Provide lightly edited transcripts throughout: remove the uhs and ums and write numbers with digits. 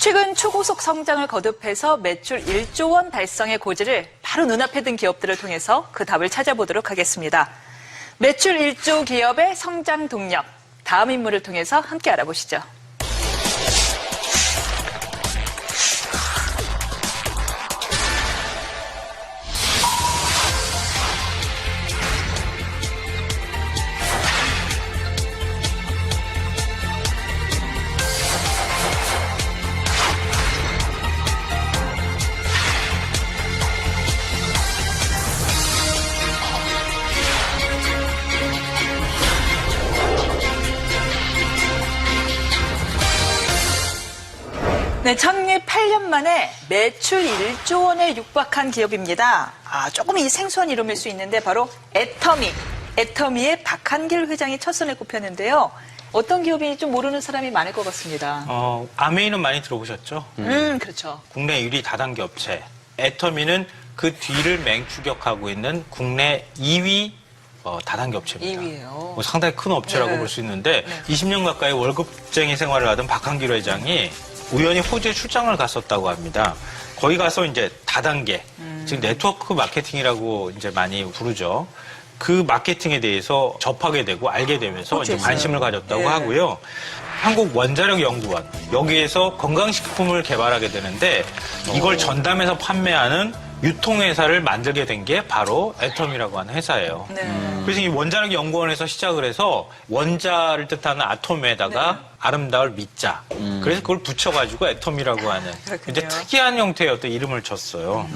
최근 초고속 성장을 거듭해서 매출 1조 원 달성의 고지를 바로 눈앞에 든 기업들을 통해서 그 답을 찾아보도록 하겠습니다. 매출 1조 기업의 성장 동력, 다음 인물을 통해서 함께 알아보시죠. 네, 창립 8년 만에 매출 1조 원에 육박한 기업입니다. 조금 이 생소한 이름일 수 있는데 바로 애터미. 애터미의 박한길 회장이 첫 선에 꼽혔는데요. 어떤 기업인지 좀 모르는 사람이 많을 것 같습니다. 아메이는 많이 들어보셨죠? 그렇죠. 국내 1위 다단계 업체. 애터미는 그 뒤를 맹추격하고 있는 국내 2위 다단계 업체입니다. 2위예요. 상당히 큰 업체라고 네. 볼 수 있는데 네. 20년 가까이 월급쟁이 생활을 하던 박한길 회장이 우연히 호주에 출장을 갔었다고 합니다. 거기 가서 이제 다단계, 즉 네트워크 마케팅이라고 이제 많이 부르죠. 그 마케팅에 대해서 접하게 되고 알게 되면서 이제 관심을 가졌다고 네. 하고요. 한국원자력연구원 여기에서 건강식품을 개발하게 되는데 이걸 전담해서 판매하는 유통회사를 만들게 된 게 바로 애텀이라고 하는 회사예요. 네. 그래서 이 원자력연구원에서 시작을 해서 원자를 뜻하는 아톰에다가 아름다울 미자. 그래서 그걸 붙여가지고 애텀이라고 하는 이제 특이한 형태의 어떤 이름을 줬어요.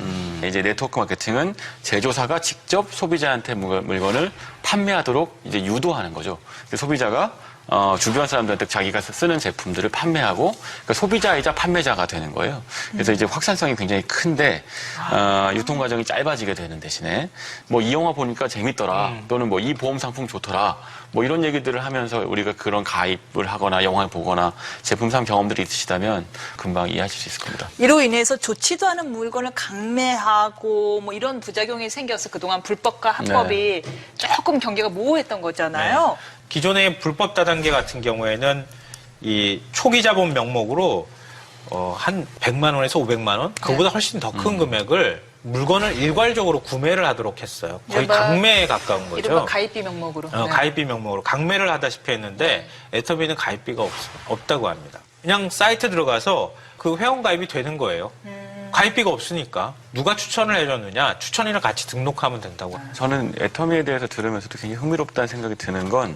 이제 네트워크 마케팅은 제조사가 직접 소비자한테 물건을 판매하도록 이제 유도하는 거죠. 소비자가 주변 사람들한테 자기가 쓰는 제품들을 판매하고 그러니까 소비자이자 판매자가 되는 거예요. 그래서 이제 확산성이 굉장히 큰데 유통 과정이 짧아지게 되는 대신에 뭐 이 영화 보니까 재밌더라 또는 뭐 이 보험 상품 좋더라 뭐 이런 얘기들을 하면서 우리가 그런 가입을 하거나 영화를 보거나 제품상 경험들이 있으시다면 금방 이해하실 수 있을 겁니다. 이로 인해서 좋지도 않은 물건을 강매하고 뭐 이런 부작용이 생겨서 그동안 불법과 합법이 조금 경계가 모호했던 거잖아요. 네. 기존의 불법 다단계 같은 경우에는 이 초기 자본 명목으로 한 100만 원에서 500만 원, 그보다 훨씬 더 큰 금액을 물건을 일괄적으로 구매를 하도록 했어요. 거의 강매에 가까운 거죠. 이른바 가입비 명목으로. 가입비 명목으로 강매를 하다시피 했는데 애터미는 가입비가 없다고 합니다. 그냥 사이트 들어가서 그 회원 가입이 되는 거예요. 가입비가 없으니까 누가 추천을 해줬느냐, 추천이랑 같이 등록하면 된다고. 저는 애터미에 대해서 들으면서도 굉장히 흥미롭다는 생각이 드는 건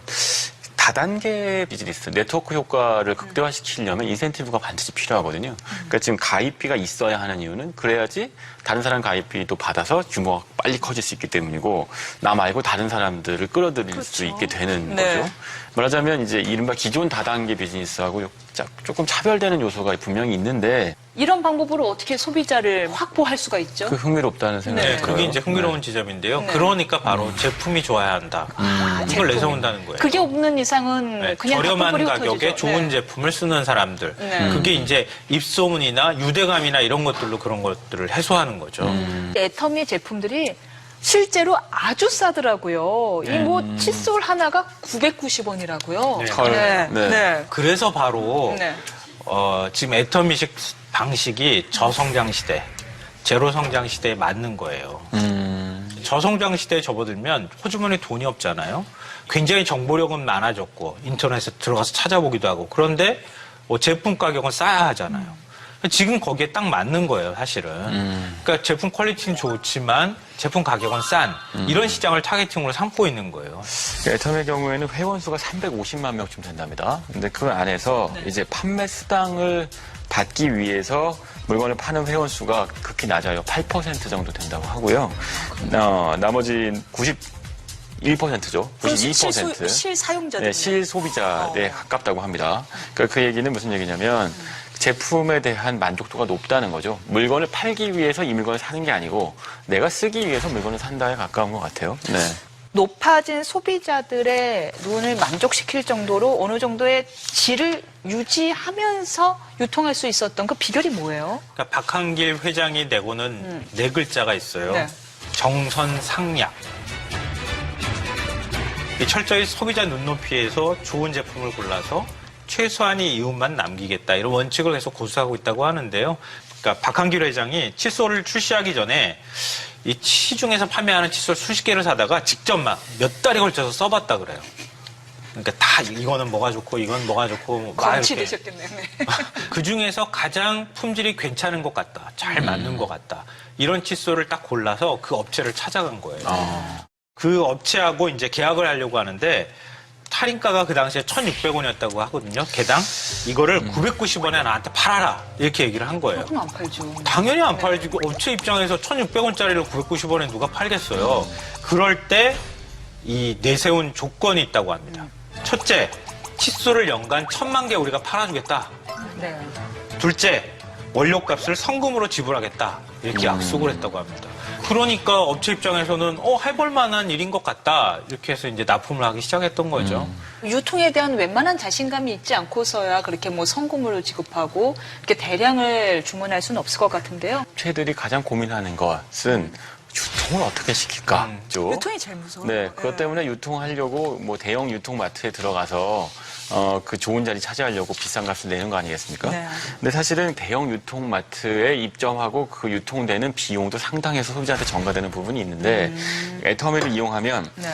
다단계 비즈니스, 네트워크 효과를 극대화시키려면 인센티브가 반드시 필요하거든요. 그러니까 지금 가입비가 있어야 하는 이유는 그래야지 다른 사람 가입비도 받아서 규모가 빨리 커질 수 있기 때문이고 나 말고 다른 사람들을 끌어들일 수 있게 되는 거죠. 말하자면 이제 이른바 기존 다단계 비즈니스하고 조금 차별되는 요소가 분명히 있는데 이런 방법으로 어떻게 소비자를 확보할 수가 있죠? 그 흥미롭다는 생각이 네, 들어요. 그게 이제 흥미로운 지점인데요. 그러니까 바로 제품이 좋아야 한다. 이걸 내세운다는 거예요. 그게 없는 이상은 그냥 저렴한 가격에 흩어지죠. 좋은 제품을 쓰는 사람들. 그게 이제 입소문이나 유대감이나 이런 것들로 그런 것들을 해소하는 거죠. 애터미 제품들이 실제로 아주 싸더라고요. 이 뭐 칫솔 하나가 990원이라고요. 그래서 바로 지금 애터미식 방식이 저성장 시대, 제로 성장 시대에 맞는 거예요. 저성장 시대에 접어들면 호주머니에 돈이 없잖아요. 굉장히 정보력은 많아졌고 인터넷에 들어가서 찾아보기도 하고 그런데 제품 가격은 싸야 하잖아요. 지금 거기에 딱 맞는 거예요, 사실은. 그러니까 제품 퀄리티는 좋지만 제품 가격은 싼 이런 시장을 타겟팅으로 삼고 있는 거예요. 애터미의 경우에는 회원 수가 350만 명쯤 된답니다. 근데 그 안에서 이제 판매 수당을 받기 위해서 물건을 파는 회원 수가 극히 낮아요. 8% 정도 된다고 하고요. 나머지 91%죠. 92%. 실사용자들. 네, 실소비자에 가깝다고 합니다. 그러니까 그 얘기는 무슨 얘기냐면 제품에 대한 만족도가 높다는 거죠. 물건을 팔기 위해서 이 물건을 사는 게 아니고 내가 쓰기 위해서 물건을 산다에 가까운 것 같아요. 네. 높아진 소비자들의 눈을 만족시킬 정도로 어느 정도의 질을 유지하면서 유통할 수 있었던 그 비결이 뭐예요? 그러니까 박한길 회장이 내고는 네 글자가 있어요. 정선상약. 철저히 소비자 눈높이에서 좋은 제품을 골라서 최소한의 이윤만 남기겠다 이런 원칙을 계속 고수하고 있다고 하는데요. 그러니까 박한길 회장이 칫솔을 출시하기 전에 이 시중에서 판매하는 칫솔 수십 개를 사다가 직접 막 몇 달에 걸쳐서 써봤다 그래요. 그러니까 다 이거는 뭐가 좋고 이건 뭐가 좋고 막 광치 이렇게. 되셨겠네요. 네. 그 중에서 가장 품질이 괜찮은 것 같다, 잘 맞는 것 같다 이런 칫솔을 딱 골라서 그 업체를 찾아간 거예요. 그 업체하고 이제 계약을 하려고 하는데 할인가가 그 당시에 1,600원이었다고 하거든요. 개당 이거를 990원에 나한테 팔아라 이렇게 얘기를 한 거예요. 그럼 안 팔죠. 당연히 안 팔지. 그 업체 입장에서 1,600원짜리를 990원에 누가 팔겠어요. 그럴 때 이 내세운 조건이 있다고 합니다. 첫째, 칫솔을 연간 1,000만 개 우리가 팔아주겠다. 네. 둘째, 원료값을 성금으로 지불하겠다. 이렇게 약속을 했다고 합니다. 그러니까 업체 입장에서는 해볼 만한 일인 것 같다. 이렇게 해서 이제 납품을 하기 시작했던 거죠. 유통에 대한 웬만한 자신감이 있지 않고서야 그렇게 뭐 성금으로 지급하고 이렇게 대량을 주문할 수는 없을 것 같은데요. 업체들이 가장 고민하는 것은 유통을 어떻게 시킬까죠. 유통이 제일 무서워요. 네, 그것 때문에 유통하려고 뭐 대형 유통마트에 들어가서 그 좋은 자리 차지하려고 비싼 값을 내는 거 아니겠습니까? 네. 근데 사실은 대형 유통마트에 입점하고 그 유통되는 비용도 상당해서 소비자한테 전가되는 부분이 있는데 애터미를 이용하면 네.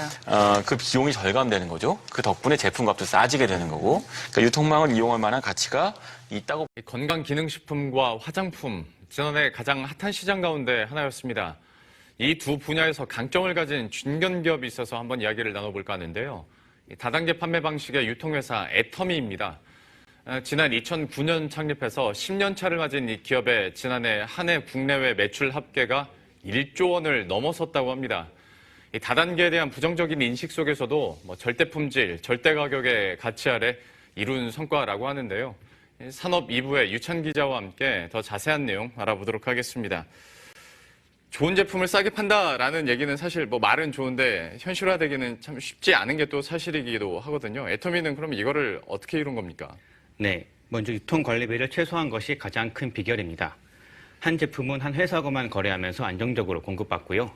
그 비용이 절감되는 거죠. 그 덕분에 제품값도 싸지게 되는 거고, 그러니까 유통망을 이용할 만한 가치가 있다고. 건강기능식품과 화장품, 지난해 가장 핫한 시장 가운데 하나였습니다. 이 두 분야에서 강점을 가진 중견기업이 있어서 한번 이야기를 나눠볼까 하는데요. 다단계 판매 방식의 유통회사 애터미입니다. 지난 2009년 창립해서 10년 차를 맞은 이 기업의 지난해 한 해 국내외 매출 합계가 1조 원을 넘어섰다고 합니다. 이 다단계에 대한 부정적인 인식 속에서도 절대 품질, 절대 가격의 가치 아래 이룬 성과라고 하는데요. 산업 2부의 유찬 기자와 함께 더 자세한 내용 알아보도록 하겠습니다. 좋은 제품을 싸게 판다라는 얘기는 사실 말은 좋은데 현실화되기는 참 쉽지 않은 게 또 사실이기도 하거든요. 애터미는 그럼 이거를 어떻게 이룬 겁니까? 네, 먼저 유통 관리비를 최소화한 것이 가장 큰 비결입니다. 한 제품은 한 회사하고만 거래하면서 안정적으로 공급받고요.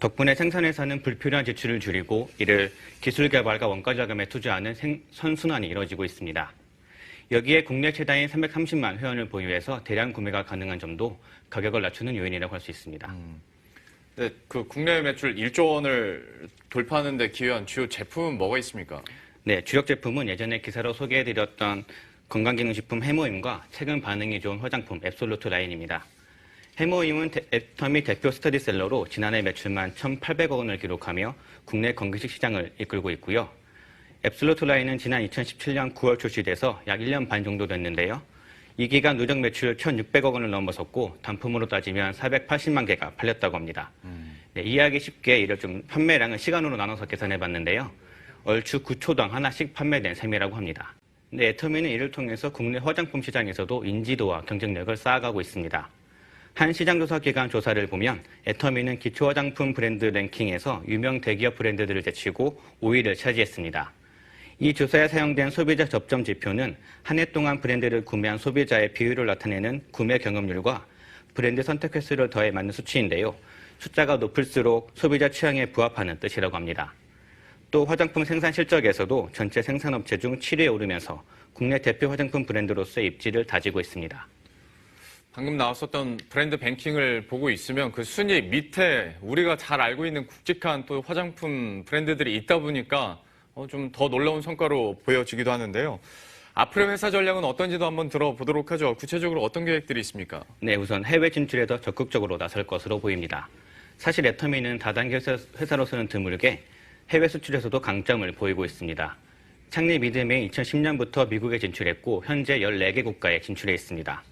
덕분에 생산회사는 불필요한 지출을 줄이고 이를 기술 개발과 원가 자금에 투자하는 선순환이 이뤄지고 있습니다. 여기에 국내 최다인 330만 회원을 보유해서 대량 구매가 가능한 점도 가격을 낮추는 요인이라고 할 수 있습니다. 네, 그 국내 매출 1조 원을 돌파하는 데 기여한 주요 제품은 뭐가 있습니까? 네, 주력 제품은 예전에 기사로 소개해드렸던 건강기능식품 해모임과 최근 반응이 좋은 화장품 앱솔루트 라인입니다. 해모임은 애터미 대표 스터디셀러로 지난해 매출만 1,800억 원을 기록하며 국내 건기식 시장을 이끌고 있고요. 앱솔루트 라인은 지난 2017년 9월 출시돼서 약 1년 반 정도 됐는데요. 이 기간 누적 매출 1,600억 원을 넘어섰고 단품으로 따지면 480만 개가 팔렸다고 합니다. 네, 이해하기 쉽게 이를 좀 판매량을 시간으로 나눠서 계산해봤는데요. 얼추 9초당 하나씩 판매된 셈이라고 합니다. 근데 애터미는 이를 통해서 국내 화장품 시장에서도 인지도와 경쟁력을 쌓아가고 있습니다. 한 시장조사기관 조사를 보면 애터미는 기초 화장품 브랜드 랭킹에서 유명 대기업 브랜드들을 제치고 5위를 차지했습니다. 이 조사에 사용된 소비자 접점 지표는 한 해 동안 브랜드를 구매한 소비자의 비율을 나타내는 구매 경험률과 브랜드 선택 횟수를 더해 맞는 수치인데요. 숫자가 높을수록 소비자 취향에 부합하는 뜻이라고 합니다. 또 화장품 생산 실적에서도 전체 생산업체 중 7위에 오르면서 국내 대표 화장품 브랜드로서의 입지를 다지고 있습니다. 방금 나왔었던 브랜드 뱅킹을 보고 있으면 그 순위 밑에 우리가 잘 알고 있는 굵직한 또 화장품 브랜드들이 있다 보니까 좀 더 놀라운 성과로 보여지기도 하는데요. 앞으로의 회사 전략은 어떤지도 한번 들어보도록 하죠. 구체적으로 어떤 계획들이 있습니까? 네, 우선 해외 진출에 더 적극적으로 나설 것으로 보입니다. 사실 애터미는 다단계 회사로서는 드물게 해외 수출에서도 강점을 보이고 있습니다. 창립 이듬해 2010년부터 미국에 진출했고 현재 14개 국가에 진출해 있습니다.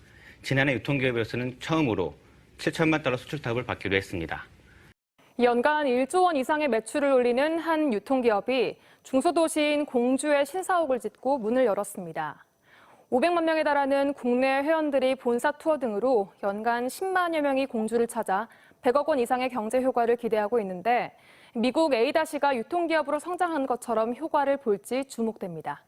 지난해 유통기업으로서는 처음으로 7천만 달러 수출탑을 받기도 했습니다. 연간 1조 원 이상의 매출을 올리는 한 유통기업이 중소도시인 공주에 신사옥을 짓고 문을 열었습니다. 500만 명에 달하는 국내 회원들이 본사 투어 등으로 연간 10만여 명이 공주를 찾아 100억 원 이상의 경제 효과를 기대하고 있는데 미국 A-가 유통기업으로 성장한 것처럼 효과를 볼지 주목됩니다.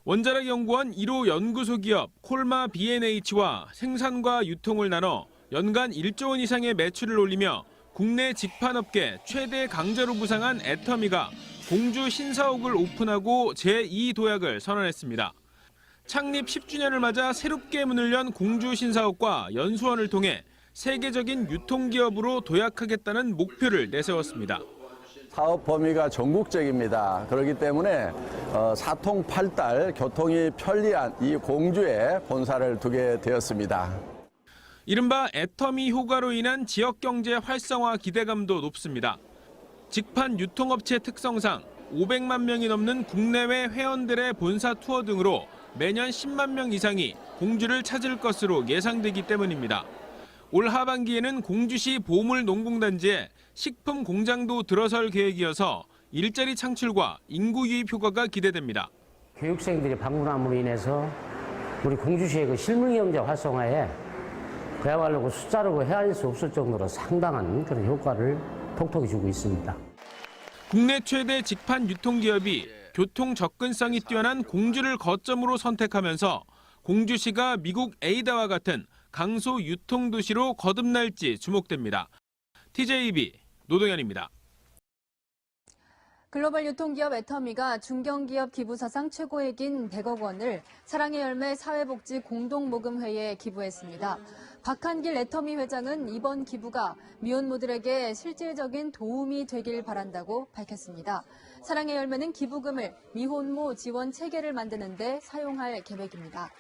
원자력 연구원 1호 연구소 기업 콜마 B&H와 생산과 유통을 나눠 연간 1조 원 이상의 매출을 올리며 국내 직판업계 최대 강자로 부상한 애터미가 공주 신사옥을 오픈하고 제2 도약을 선언했습니다. 창립 10주년을 맞아 새롭게 문을 연 공주 신사옥과 연수원을 통해 세계적인 유통기업으로 도약하겠다는 목표를 내세웠습니다. 사업 범위가 전국적입니다. 그렇기 때문에 사통팔달 교통이 편리한 이 공주에 본사를 두게 되었습니다. 이른바 애터미 효과로 인한 지역경제 활성화 기대감도 높습니다. 직판 유통업체 특성상 500만 명이 넘는 국내외 회원들의 본사 투어 등으로 매년 10만 명 이상이 공주를 찾을 것으로 예상되기 때문입니다. 올 하반기에는 공주시 보물농공단지에 식품 공장도 들어설 계획이어서 일자리 창출과 인구 유입 효과가 기대됩니다. 교육생들이 방문함으로 인해서 우리 공주시의 그 실물경제 활성화에 그야말로 그 숫자로 헤아릴 수 없을 정도로 상당한 그런 효과를 톡톡히 주고 있습니다. 국내 최대 직판 유통기업이 교통 접근성이 뛰어난 공주를 거점으로 선택하면서 공주시가 미국 에이다와 같은 강소 유통도시로 거듭날지 주목됩니다. TJB 노동현입니다. 글로벌 유통기업 애터미가 중견기업 기부 사상 최고액인 100억 원을 사랑의 열매 사회복지 공동모금회에 기부했습니다. 박한길 애터미 회장은 이번 기부가 미혼모들에게 실질적인 도움이 되길 바란다고 밝혔습니다. 사랑의 열매는 기부금을 미혼모 지원 체계를 만드는 데 사용할 계획입니다.